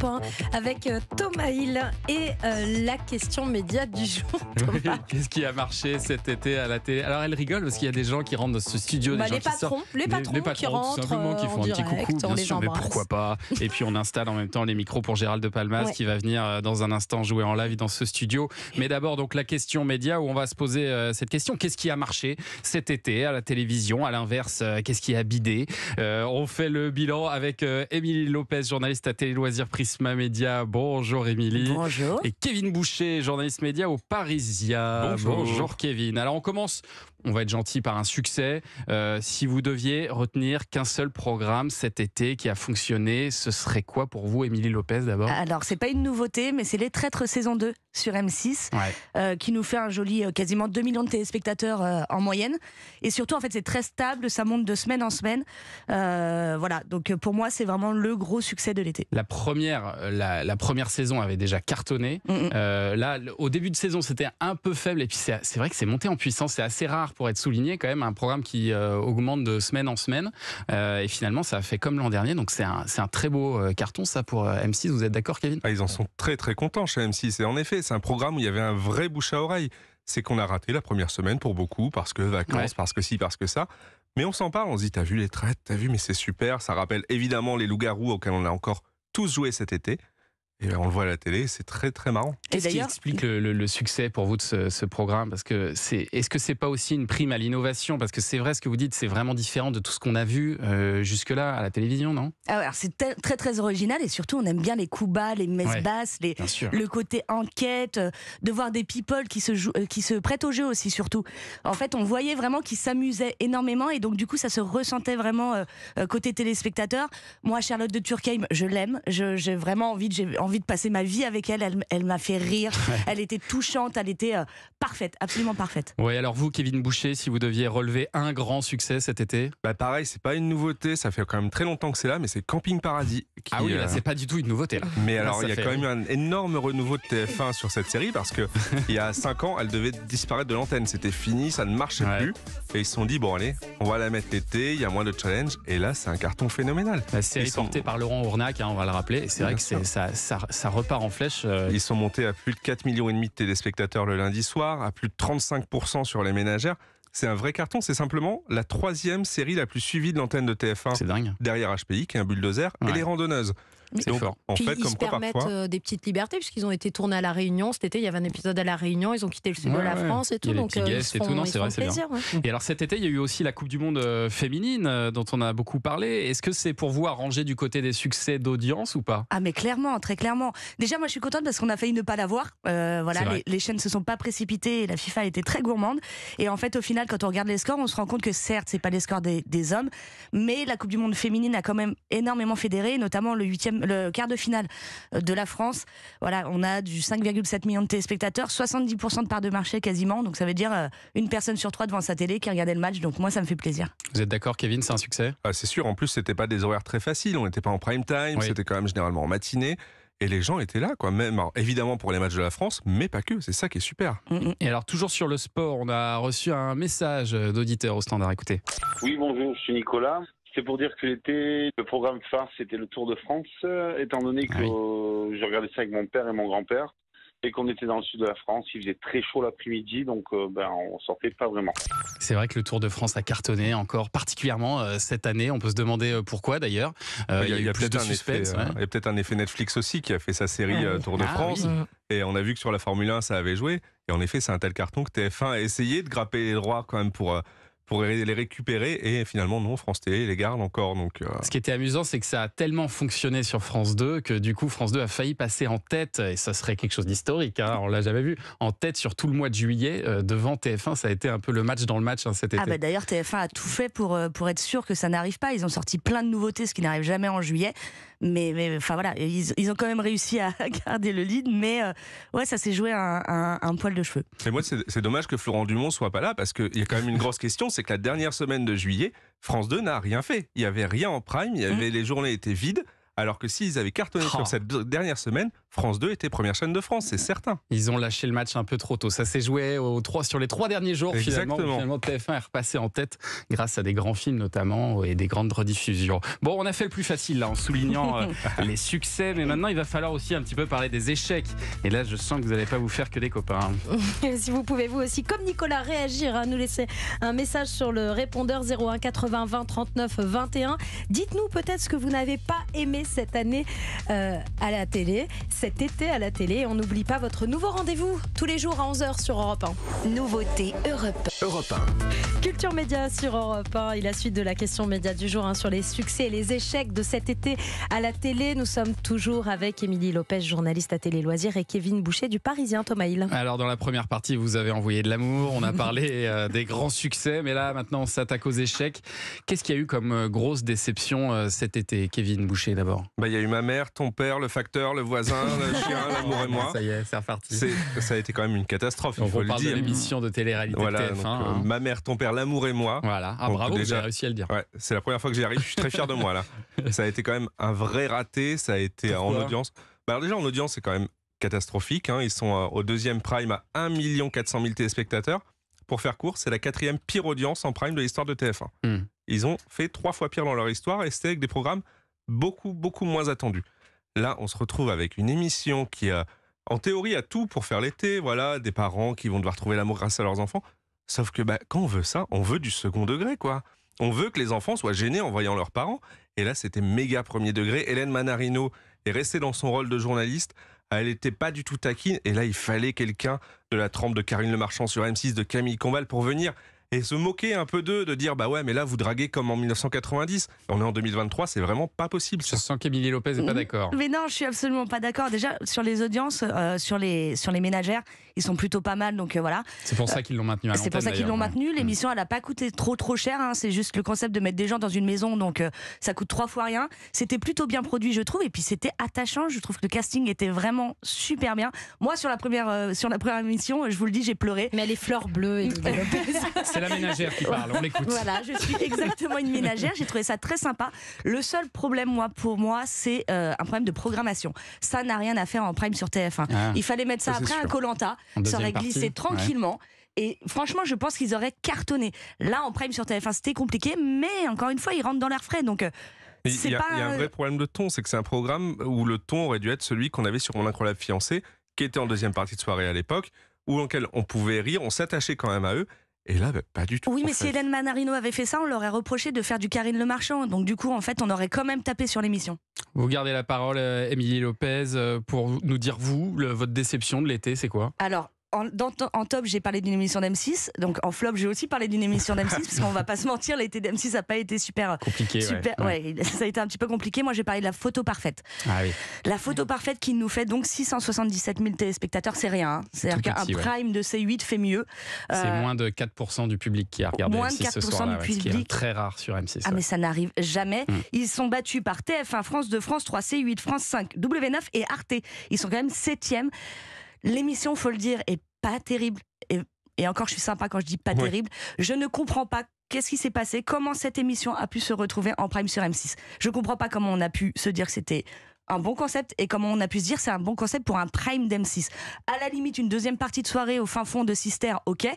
Europe 1 avec Thomas Hill et la question média du jour. Thomas. Qu'est-ce qui a marché cet été à la télé? Alors elle rigole parce qu'il y a des gens qui rentrent dans ce studio, des gens qui sortent, les patrons qui rentrent, tout simplement, qui font un petit coucou, bien sûr, mais pourquoi pas. Et puis on installe en même temps les micros pour Gérald de Palmas qui va venir dans un instant jouer en live dans ce studio. Mais d'abord donc la question média où on va se poser cette question: qu'est-ce qui a marché cet été à la télévision? À l'inverse, qu'est-ce qui a bidé? On fait le bilan avec Émilie Lopez, journaliste à Télé Loisirs Prisma Média. Bonjour Émilie. Bonjour. Et Kevin Boucher, journaliste média au Parisien. Bonjour Kevin. Alors on commence, on va être gentil, par un succès. Si vous deviez retenir qu'un seul programme cet été qui a fonctionné, ce serait quoi pour vous, Émilie Lopez, d'abord? Alors c'est pas une nouveauté, mais c'est Les Traîtres saison 2 sur M6, qui nous fait un joli quasiment 2 millions de téléspectateurs en moyenne. Et surtout, en fait, c'est très stable, ça monte de semaine en semaine. Voilà, donc pour moi, c'est vraiment le gros succès de l'été. La première saison avait déjà cartonné. Là, au début de saison, c'était un peu faible. Et puis, c'est vrai que c'est monté en puissance. C'est assez rare pour être souligné, quand même, un programme qui augmente de semaine en semaine. Et finalement, ça a fait comme l'an dernier. Donc, c'est un très beau carton, ça, pour M6. Vous êtes d'accord, Kevin? Ils en sont très, très contents chez M6. Et en effet, c'est un programme où il y avait un vrai bouche à oreille. C'est qu'on a raté la première semaine pour beaucoup, parce que vacances, parce que ci, parce que ça. Mais on s'en parle, on se dit, t'as vu Les Traîtres, t'as vu, mais c'est super. Ça rappelle évidemment les loups-garous auxquels on a encore tous joué cet été. Et on le voit à la télé, c'est très très marrant. Qu'est-ce qui explique le succès pour vous de ce programme? Parce que est-ce que c'est pas aussi une prime à l'innovation? Parce que c'est vrai ce que vous dites, c'est vraiment différent de tout ce qu'on a vu jusque-là à la télévision, non? Alors c'est très très original, et surtout on aime bien les coups bas, les messes basses, le côté enquête, de voir des people qui se prêtent au jeu aussi, surtout. En fait, on voyait vraiment qu'ils s'amusaient énormément, et donc du coup ça se ressentait vraiment côté téléspectateur. Moi, Charlotte de Turckheim, je l'aime, j'ai vraiment envie de passer ma vie avec elle. Elle m'a fait rire, elle était touchante, elle était parfaite, absolument parfaite. Oui, alors vous, Kevin Boucher, si vous deviez relever un grand succès cet été? Pareil, c'est pas une nouveauté, ça fait quand même très longtemps que c'est là, mais c'est Camping Paradis. Ah oui, là c'est pas du tout une nouveauté. Là. Mais alors il y a quand même eu un énorme renouveau de TF1 sur cette série, parce que il y a 5 ans, elle devait disparaître de l'antenne, c'était fini, ça ne marchait plus. Et ils se sont dit, bon allez, on va la mettre l'été, il y a moins de challenge, et là c'est un carton phénoménal. La série portée par Laurent Ournac, on va le rappeler, et c'est vrai que ça repart en flèche. Ils sont montés à plus de 4,5 millions de téléspectateurs le lundi soir, à plus de 35% sur les ménagères. C'est un vrai carton, c'est simplement la 3e série la plus suivie de l'antenne de TF1. C'est dingue. Derrière HPI, qui est un bulldozer, et Les Randonneuses. C'est fort. En fait, ils se permettent des petites libertés, puisqu'ils ont été tournés à La Réunion cet été. Il y avait un épisode à La Réunion, ils ont quitté le sud de la France et tout. Donc ils se font plaisir. Et alors cet été, il y a eu aussi la Coupe du Monde féminine dont on a beaucoup parlé. Est-ce que c'est pour vous arrangé du côté des succès d'audience ou pas? Ah mais clairement, très clairement. Déjà moi je suis contente parce qu'on a failli ne pas l'avoir. Les chaînes se sont pas précipitées et la FIFA a été très gourmande. Et en fait au final, quand on regarde les scores, on se rend compte que certes c'est pas les scores des hommes, mais la Coupe du Monde féminine a quand même énormément fédéré, notamment le quart de finale de la France. Voilà, on a du 5,7 millions de téléspectateurs, 70% de part de marché quasiment, donc ça veut dire une personne sur 3 devant sa télé qui regardait le match, donc moi ça me fait plaisir. Vous êtes d'accord, Kevin, c'est un succès? C'est sûr, en plus c'était pas des horaires très faciles, on n'était pas en prime time, c'était quand même généralement en matinée. Et les gens étaient là, quoi. Même, alors, évidemment pour les matchs de la France, mais pas que. C'est ça qui est super. Et alors, toujours sur le sport, on a reçu un message d'auditeur au standard. Écoutez. Oui, bonjour, je suis Nicolas. C'est pour dire que l'été, le programme phare, c'était le Tour de France, étant donné que je regardais ça avec mon père et mon grand-père, et qu'on était dans le sud de la France, il faisait très chaud l'après-midi, donc on sortait pas vraiment. C'est vrai que le Tour de France a cartonné encore particulièrement cette année. On peut se demander pourquoi d'ailleurs. Il y a plus de suspense. Il y a peut-être un effet Netflix aussi qui a fait sa série Tour de France. Oui. Et on a vu que sur la Formule 1, ça avait joué. Et en effet, c'est un tel carton que TF1 a essayé de grapper les droits quand même pour les récupérer, et finalement non, France Télé les garde encore. Donc, Ce qui était amusant, c'est que ça a tellement fonctionné sur France 2 que du coup France 2 a failli passer en tête, et ça serait quelque chose d'historique, on l'a jamais vu, en tête sur tout le mois de juillet devant TF1. Ça a été un peu le match dans le match cet été. D'ailleurs TF1 a tout fait pour être sûr que ça n'arrive pas. Ils ont sorti plein de nouveautés, ce qui n'arrive jamais en juillet, mais enfin voilà, ils ont quand même réussi à garder le lead, mais ça s'est joué un poil de cheveux. Mais moi c'est dommage que Florent Dumont soit pas là, parce qu'il y a quand même une grosse question, c'est que la dernière semaine de juillet, France 2 n'a rien fait. Il n'y avait rien en prime, les journées étaient vides, Alors que s'ils avaient cartonné sur cette dernière semaine, France 2 était première chaîne de France, c'est certain. Ils ont lâché le match un peu trop tôt. Ça s'est joué sur les 3 derniers jours. Finalement, TF1 est repassé en tête grâce à des grands films notamment et des grandes rediffusions. Bon, on a fait le plus facile là en soulignant les succès, mais maintenant il va falloir aussi un petit peu parler des échecs. Et là, je sens que vous n'allez pas vous faire que des copains. Si vous pouvez vous aussi, comme Nicolas, réagir, nous laisser un message sur le répondeur 01 80 20 39 21. Dites-nous peut-être ce que vous n'avez pas aimé cette année à la télé, cet été à la télé. On n'oublie pas votre nouveau rendez-vous tous les jours à 11h sur Europe 1. Nouveauté Europe 1. Culture Média sur Europe 1 et la suite de la question média du jour sur les succès et les échecs de cet été à la télé. Nous sommes toujours avec Émilie Lopez, journaliste à Télé Loisirs, et Kevin Boucher du Parisien. Thomas Hill. Alors dans la première partie, vous avez envoyé de l'amour, on a parlé des grands succès, mais là maintenant on s'attaque aux échecs. Qu'est-ce qu'il y a eu comme grosse déception cet été, Kevin Boucher d'abord? Il y a eu ma mère, ton père, le facteur, le voisin, le chien, l'amour et moi. Ça y est, c'est reparti. Ça a été quand même une catastrophe. On parle de l'émission de télé-réalité TF1. Donc, ma mère, ton père, l'amour et moi. Voilà, bravo, déjà, j'ai réussi à le dire. Ouais, c'est la première fois que j'y arrive, je suis très fier de moi là. Ça a été quand même un vrai raté, ça a été en audience. Alors déjà en audience, c'est quand même catastrophique. Ils sont au deuxième prime à 1 400 000 téléspectateurs. Pour faire court, c'est la 4e pire audience en prime de l'histoire de TF1. Ils ont fait 3 fois pire dans leur histoire et c'était avec des programmes beaucoup moins attendus. Là, on se retrouve avec une émission qui en théorie a tout pour faire l'été. Voilà, des parents qui vont devoir trouver l'amour grâce à leurs enfants. Sauf que quand on veut ça, on veut du second degré, quoi. On veut que les enfants soient gênés en voyant leurs parents. Et là, c'était méga premier degré. Hélène Manarino est restée dans son rôle de journaliste. Elle n'était pas du tout taquine. Et là, il fallait quelqu'un de la trempe de Karine Le Marchand sur M6, de Camille Combal pour venir et se moquer un peu d'eux, de dire ouais, mais là, vous draguez comme en 1990. On est en 2023, c'est vraiment pas possible. Je sens qu'Émilie Lopez n'est pas d'accord. Mais non, je suis absolument pas d'accord. Déjà, sur les audiences, sur les ménagères, ils sont plutôt pas mal, donc voilà. C'est pour ça qu'ils l'ont maintenu à l'antenne. C'est pour ça qu'ils l'ont maintenu. L'émission, elle n'a pas coûté trop cher. C'est juste le concept de mettre des gens dans une maison, donc ça coûte 3 fois rien. C'était plutôt bien produit, je trouve, et puis c'était attachant. Je trouve que le casting était vraiment super bien. Moi, sur la première émission, je vous le dis, j'ai pleuré. Mais les fleurs bleues, Émilie Lopez. C'est la ménagère qui parle, on l'écoute. Voilà, je suis exactement une ménagère. J'ai trouvé ça très sympa. Le seul problème, pour moi, c'est un problème de programmation. Ça n'a rien à faire en prime sur TF1. Il fallait mettre ça après un Koh-Lanta. Ça aurait glissé tranquillement. Et franchement, je pense qu'ils auraient cartonné. Là, en prime sur TF1, c'était compliqué, mais encore une fois, ils rentrent dans l'air frais. Donc, il y a un vrai problème de ton, c'est que c'est un programme où le ton aurait dû être celui qu'on avait sur Mon Incroyable Fiancé, qui était en deuxième partie de soirée à l'époque, où lequel on pouvait rire, on s'attachait quand même à eux. Et là, pas du tout. Oui, mais si Hélène Manarino avait fait ça, on leur aurait reproché de faire du Karine Le Marchand. Donc du coup, en fait, on aurait quand même tapé sur l'émission. Vous gardez la parole, Émilie Lopez, pour nous dire, votre déception de l'été, c'est quoi? Alors, en top, j'ai parlé d'une émission d'M6. Donc en flop, j'ai aussi parlé d'une émission d'M6 parce qu'on va pas se mentir, l'été d'M6 n'a pas été super compliqué. Ouais, ça a été un petit peu compliqué. Moi, j'ai parlé de la photo parfaite. Ah oui. La photo parfaite qui nous fait donc 677 000 téléspectateurs, c'est rien. C'est-à-dire qu'un prime de C8 fait mieux. C'est moins de 4% du public qui a regardé M6 ce soir-là, du public. Ce qui est très rare sur M6. Ah mais ça n'arrive jamais. Ils sont battus par TF1, France 2, France 3, C8, France 5, W9 et Arte. Ils sont quand même 7e. L'émission, faut le dire, est pas terrible. Et encore, je suis sympa quand je dis pas terrible. Je ne comprends pas qu'est-ce qui s'est passé, comment cette émission a pu se retrouver en prime sur M6. Je comprends pas comment on a pu se dire que c'était un bon concept et comment on a pu se dire c'est un bon concept pour un prime d'M6. À la limite, une deuxième partie de soirée au fin fond de Sister, ok,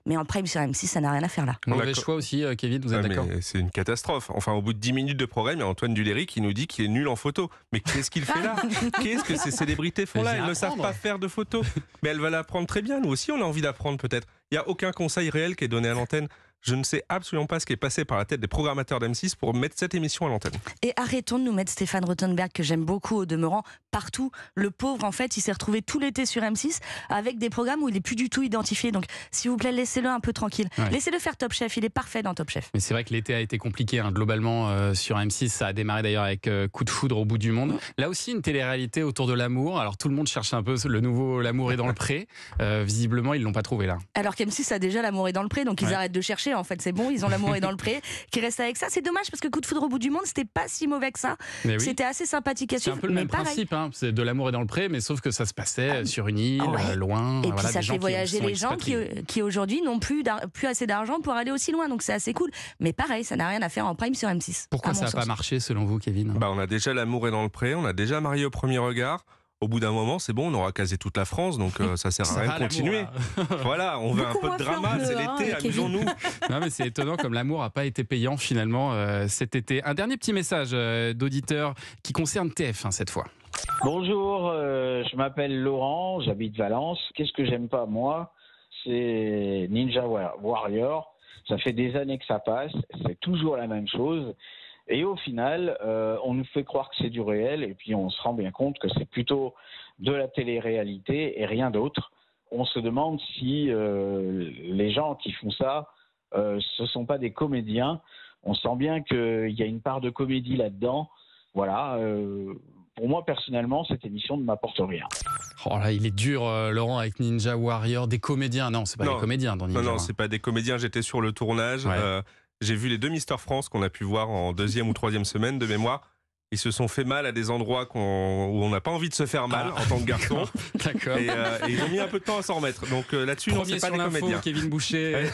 mais en prime sur M6, ça n'a rien à faire là. Mauvais choix aussi, Kevin, vous êtes d'accord? C'est une catastrophe. Enfin, au bout de 10 minutes de programme, il y a Antoine Duléry qui nous dit qu'il est nul en photo. Mais qu'est-ce qu'il fait là? Qu'est-ce que ces célébrités font là? Elles ne savent pas faire de photos. Mais elles veulent apprendre très bien. Nous aussi, on a envie d'apprendre peut-être. Il n'y a aucun conseil réel qui est donné à l'antenne. Je ne sais absolument pas ce qui est passé par la tête des programmateurs d'M6 pour mettre cette émission à l'antenne. Et arrêtons de nous mettre Stéphane Rothenberg, que j'aime beaucoup au demeurant, partout. Le pauvre, en fait, il s'est retrouvé tout l'été sur M6 avec des programmes où il n'est plus du tout identifié. Donc, s'il vous plaît, laissez-le un peu tranquille. Ouais. Laissez-le faire Top Chef, il est parfait dans Top Chef. Mais c'est vrai que l'été a été compliqué, globalement, sur M6. Ça a démarré d'ailleurs avec Coup de foudre au bout du monde. Là aussi, une télé-réalité autour de l'amour. Alors, tout le monde cherche un peu le nouveau L'amour est dans le pré. Visiblement, ils ne l'ont pas trouvé là. Alors qu'M6 a déjà L'amour est dans le pré, donc ils arrêtent de chercher. en fait. C'est bon, ils ont l'amour est dans le pré, qui reste avec ça. C'est dommage parce que Coup de foudre au bout du monde, c'était pas si mauvais que ça. Oui. C'était assez sympathique à suivre. C'est un peu le même principe, hein. C'est de l'amour est dans le pré, mais sauf que ça se passait sur une île, loin. Et puis ça fait voyager les gens qui aujourd'hui n'ont plus assez d'argent pour aller aussi loin, donc c'est assez cool. Mais pareil, ça n'a rien à faire en prime sur M6. Pourquoi ça n'a pas marché selon vous, Kevin ? On a déjà l'amour est dans le pré, on a déjà Marié au premier regard. Au bout d'un moment, c'est bon, on aura casé toute la France, donc ça sert à rien de continuer. Voilà, on veut un peu de drama, c'est l'été, amusons-nous. Non, mais c'est étonnant comme l'amour n'a pas été payant finalement cet été. Un dernier petit message d'auditeur qui concerne TF1 cette fois. Bonjour, je m'appelle Laurent, j'habite Valence. Qu'est-ce que j'aime pas moi ? C'est Ninja Warrior. Ça fait des années que ça passe, c'est toujours la même chose. Et au final, on nous fait croire que c'est du réel et puis on se rend bien compte que c'est plutôt de la télé-réalité et rien d'autre. On se demande si les gens qui font ça, ce sont pas des comédiens. On sent bien qu'il y a une part de comédie là-dedans. Voilà. Pour moi, personnellement, cette émission ne m'apporte rien. Oh là, il est dur, Laurent, avec Ninja Warrior. Des comédiens ? Non, c'est pas des comédiens dans Ninja. Non, c'est pas des comédiens. J'étais sur le tournage. Ouais. J'ai vu les 2 Mister France qu'on a pu voir en 2e ou 3e semaine de mémoire. Ils se sont fait mal à des endroits où on n'a pas envie de se faire mal en tant que garçon. D'accord. Et ils ont mis un peu de temps à s'en remettre. Donc là-dessus, non, c'est pas des comédiens. Kevin Boucher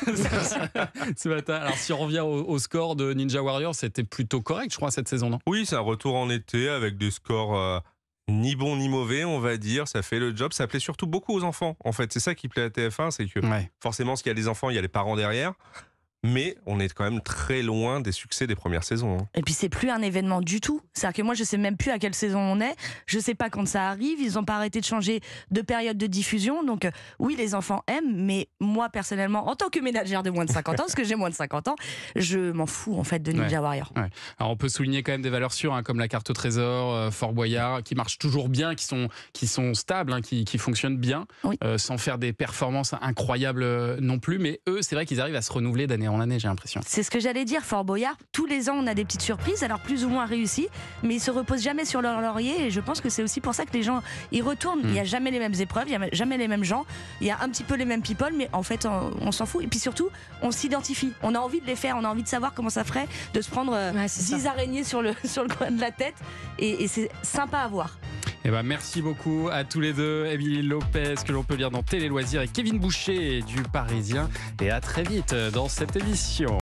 ce matin. Alors si on revient au score de Ninja Warrior, c'était plutôt correct, je crois, cette saison, non ? Oui, c'est un retour en été avec des scores ni bons ni mauvais, on va dire. Ça fait le job. Ça plaît surtout beaucoup aux enfants. En fait, c'est ça qui plaît à TF1, c'est que forcément, s'il y a des enfants, il y a les parents derrière. Mais on est quand même très loin des succès des premières saisons. Et puis c'est plus un événement du tout. C'est-à-dire que moi je sais même plus à quelle saison on est. Je sais pas quand ça arrive. Ils ont pas arrêté de changer de période de diffusion. Donc oui, les enfants aiment, mais moi personnellement, en tant que ménagère de moins de 50 ans, parce que j'ai moins de 50 ans, je m'en fous en fait de Ninja Warrior. Ouais. Alors on peut souligner quand même des valeurs sûres, comme la carte au trésor, Fort Boyard, qui marchent toujours bien, qui sont stables, qui fonctionnent bien, sans faire des performances incroyables non plus. Mais eux, c'est vrai qu'ils arrivent à se renouveler d'année en année, j'ai l'impression. C'est ce que j'allais dire, Fort Boyard. Tous les ans, on a des petites surprises, alors plus ou moins réussies, mais ils se reposent jamais sur leur laurier. Et je pense que c'est aussi pour ça que les gens y retournent. Il n'y a jamais les mêmes épreuves, il n'y a jamais les mêmes gens. Il y a un petit peu les mêmes people, mais en fait, on s'en fout. Et puis surtout, on s'identifie. On a envie de les faire, on a envie de savoir comment ça ferait de se prendre 10 araignées sur le coin de la tête. Et c'est sympa à voir. Eh ben, merci beaucoup à tous les deux. Émilie Lopez, que l'on peut lire dans Télé Loisirs, et Kevin Boucher du Parisien. Et à très vite dans cette émission.